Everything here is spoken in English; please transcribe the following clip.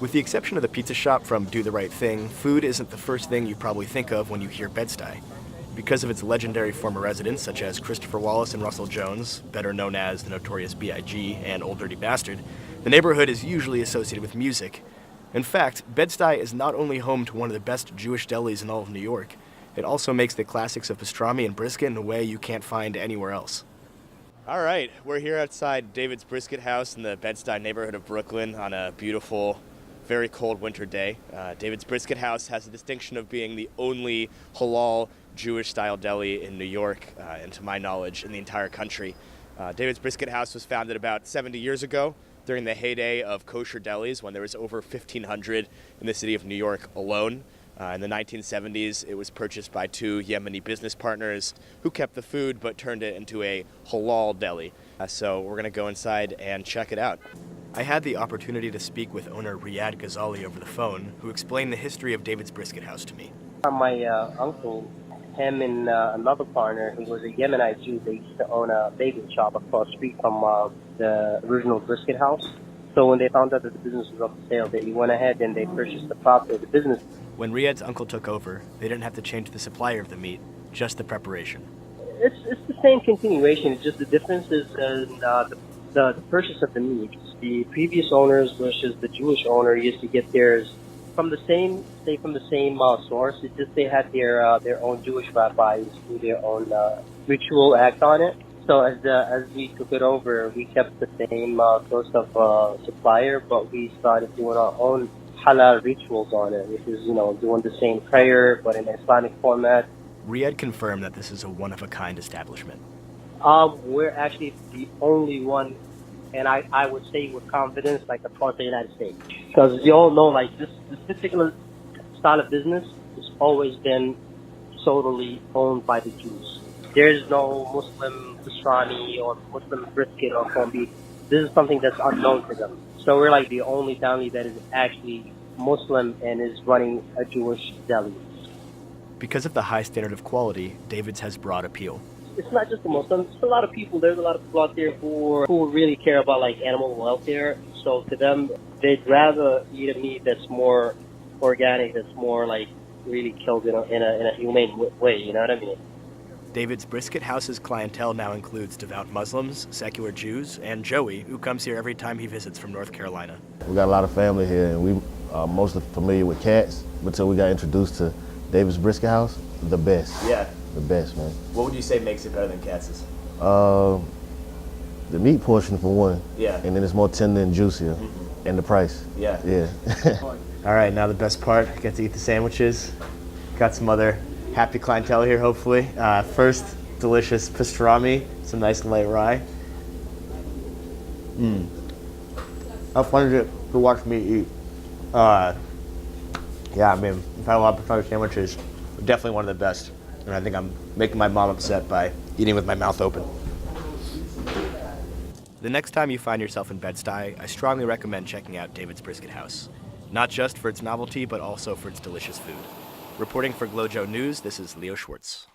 With the exception of the pizza shop from Do the Right Thing, food isn't the first thing you probably think of when you hear Bed-Stuy. Because of its legendary former residents such as Christopher Wallace and Russell Jones, better known as the Notorious B.I.G. and Old Dirty Bastard, the neighborhood is usually associated with music. In fact, Bed-Stuy is not only home to one of the best Jewish delis in all of New York, it also makes the classics of pastrami and brisket in a way you can't find anywhere else. All right, we're here outside David's Brisket House in the Bed-Stuy neighborhood of Brooklyn on a beautiful, very cold winter day. David's Brisket House has the distinction of being the only Halal Jewish-style deli in New York, and to my knowledge, in the entire country. David's Brisket House was founded about 70 years ago during the heyday of kosher delis when there was over 1,500 in the city of New York alone. In the 1970s, it was purchased by two Yemeni business partners who kept the food but turned it into a halal deli. So we're going to go inside and check it out. I had the opportunity to speak with owner Riyad Ghazali over the phone, who explained the history of David's Brisket House to me. My uncle, him and another partner who was a Yemenite Jew, they used to own a bagel shop across the street from the original Brisket House. So when they found out that the business was up for sale, they went ahead and they purchased the property of the business. When Riyad's uncle took over, they didn't have to change the supplier of the meat, just the preparation. It's the same continuation. It's just the difference is in the purchase of the meat. The previous owners, which is the Jewish owner, used to get theirs from the same source. It's just they had their own Jewish rabbis do their own ritual act on it. So as we took it over, we kept the same source of supplier, but we started doing our own halal rituals on it, which is, doing the same prayer, but in Islamic format. Riyad confirmed that this is a one-of-a-kind establishment. We're actually the only one, and I would say with confidence, across the United States. Because you all know, this particular style of business has always been solely owned by the Jews. There's no Muslim pastrami or Muslim brisket or corned beef. This is something that's unknown to them. So we're the only family that is actually Muslim and is running a Jewish deli. Because of the high standard of quality, David's has broad appeal. It's not just the Muslims. It's a lot of people. There's a lot of people out there who really care about animal welfare. So to them, they'd rather eat a meat that's more organic, that's more really killed in a humane way. You know what I mean? David's Brisket House's clientele now includes devout Muslims, secular Jews, and Joey, who comes here every time he visits from North Carolina. We got a lot of family here, and we are mostly familiar with cats until we got introduced to David's Brisket House. The best. Yeah. The best, man. What would you say makes it better than Katz's? The meat portion for one. Yeah. And then it's more tender and juicier. Mm-hmm. And the price. Yeah. Yeah. All right, now the best part. I get to eat the sandwiches. Got some other happy clientele here, hopefully. First, delicious pastrami, some nice light rye. How fun is it to watch me eat? Yeah, I mean, I've had a lot of pastrami sandwiches. Definitely one of the best. And I think I'm making my mom upset by eating with my mouth open. The next time you find yourself in Bed-Stuy, I strongly recommend checking out David's Brisket House. Not just for its novelty, but also for its delicious food. Reporting for GlowJo News, this is Leo Schwartz.